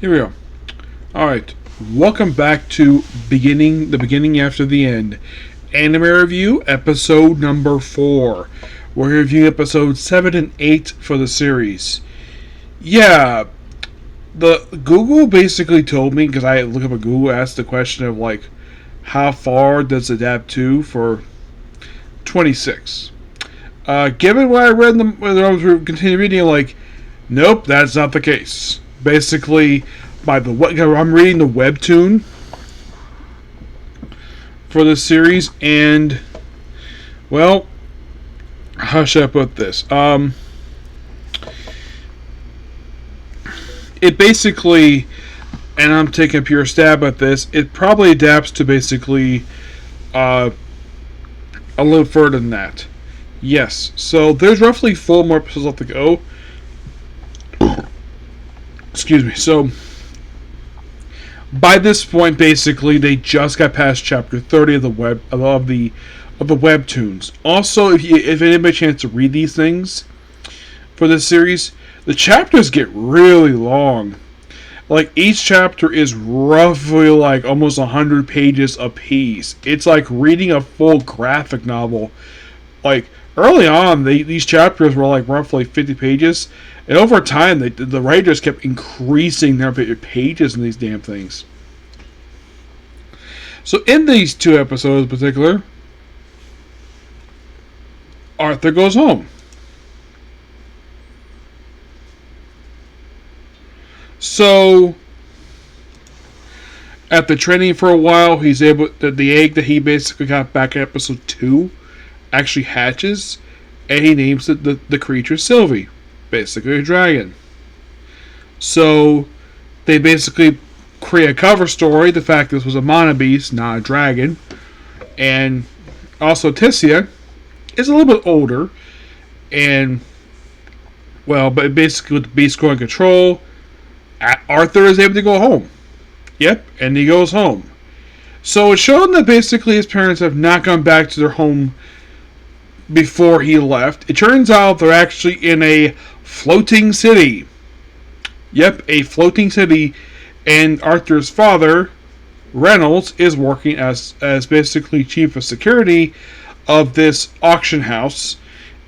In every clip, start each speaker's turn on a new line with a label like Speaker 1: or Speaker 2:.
Speaker 1: Here we go. All right. Welcome back to the beginning after the end. Anime review, episode number 4. We're reviewing episodes 7 and 8 for the series. Yeah, the Google basically told me, because I look up at Google, asked the question of like, how far does it adapt to for 26? Given what I read when I was continuing reading, like, nope, that's not the case. Basically, I'm reading the webtoon for this series, and well, how should I put this? It basically, and I'm taking a pure stab at this. It probably adapts to basically uh, a little further than that. Yes, so there's roughly 4 more episodes left to go. Excuse me. So by this point, basically, they just got past chapter 30 of the webtoons. Also, if anybody had a chance to read these things for this series, the chapters get really long. Like, each chapter is roughly like almost 100 pages a piece. It's like reading a full graphic novel. Like, early on, these chapters were like roughly 50 pages, and over time, the writers kept increasing their pages in these damn things. So in these 2 episodes in particular, Arthur goes home. So after training for a while, he's able the egg that he basically got back in episode 2 actually hatches, and he names it the creature Sylvie, basically a dragon. So they basically create a cover story, the fact this was a mana beast, not a dragon. And also Tessia is a little bit older, and well, but basically with the beast growing control, Arthur is able to go home. Yep, and he goes home. So it's shown that basically his parents have not gone back to their home before he left. It turns out they're actually in a floating city. Yep, a floating city, and Arthur's father, Reynolds, is working as basically chief of security of this auction house,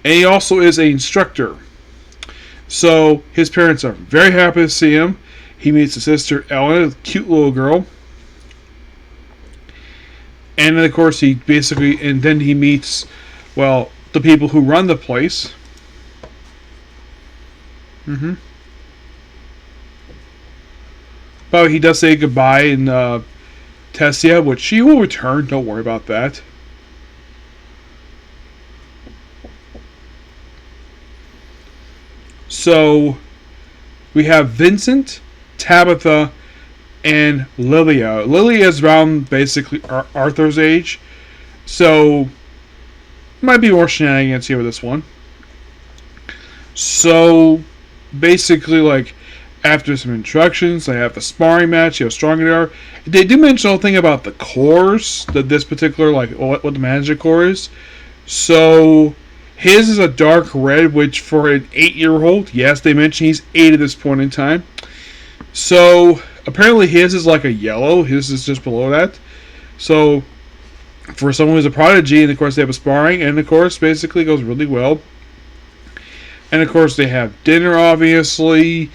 Speaker 1: and he also is an instructor. So his parents are very happy to see him. He meets his sister Ellen, a cute little girl, and then of course then he meets, well, the people who run the place. But he does say goodbye in Tessia, which she will return. Don't worry about that. So we have Vincent, Tabitha, and Lilia. Lilia is around basically Arthur's age, so might be more shenanigans here with this one. So basically, like, after some instructions, they have a sparring match. You know how strong they are. They do mention the whole thing about the cores, that this particular, like, what the magic core is. So his is a dark red, which for an 8-year-old, yes, they mention he's 8 at this point in time. So apparently his is like a yellow. His is just below that. So for someone who's a prodigy, and of course they have a sparring, and of course basically goes really well. And of course they have dinner, obviously.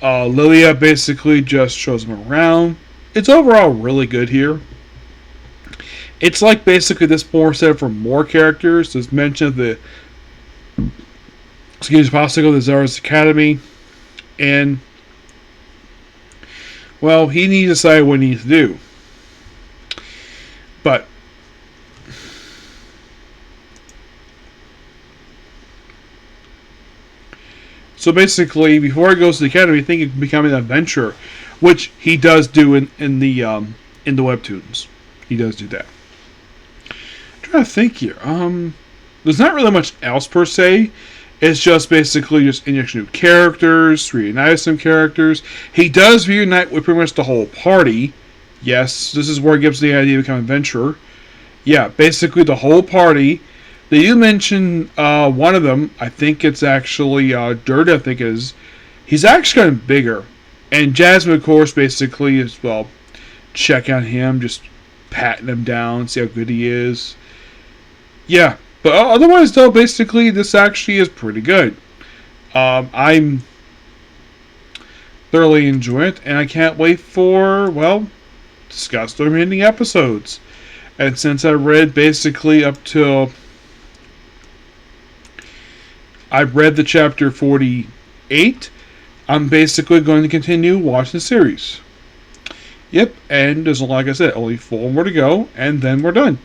Speaker 1: Lilia basically just shows him around. It's overall really good here. It's like basically this more set up for more characters. There's mention of the possibly the Zara's Academy, and well, he needs to decide what he needs to do. But so basically, before he goes to the academy, I think he can become an adventurer, which he does do in the webtoons. He does do that. I'm trying to think here. There's not really much else per se. It's just basically just introduction new characters, reunite some characters. He does reunite with pretty much the whole party. Yes, this is where it gives the idea to become an adventurer. Yeah, basically the whole party. They do mention one of them. I think it's actually Dirt. I think is he's actually kind of bigger. And Jasmine, of course, basically is, well, check on him, just patting him down, see how good he is. Yeah, but otherwise, though, basically, this actually is pretty good. I'm thoroughly enjoying it, and I can't wait for, well, discuss the remaining episodes. And since I read basically up till I read the chapter 48, I'm basically going to continue watching the series. Yep, and there's, like I said, only 4 more to go, and then we're done.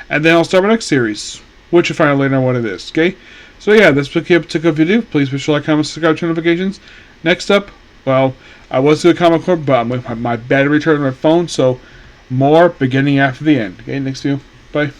Speaker 1: And then I'll start my next series, which you'll find out later on what it is, okay? So yeah, this particular video. Please be sure to like, comment, subscribe, turn notifications. Next up, well, I was doing a Comic Con, but I'm with my battery turned on my phone, so more beginning after the end. Okay, next video. Bye.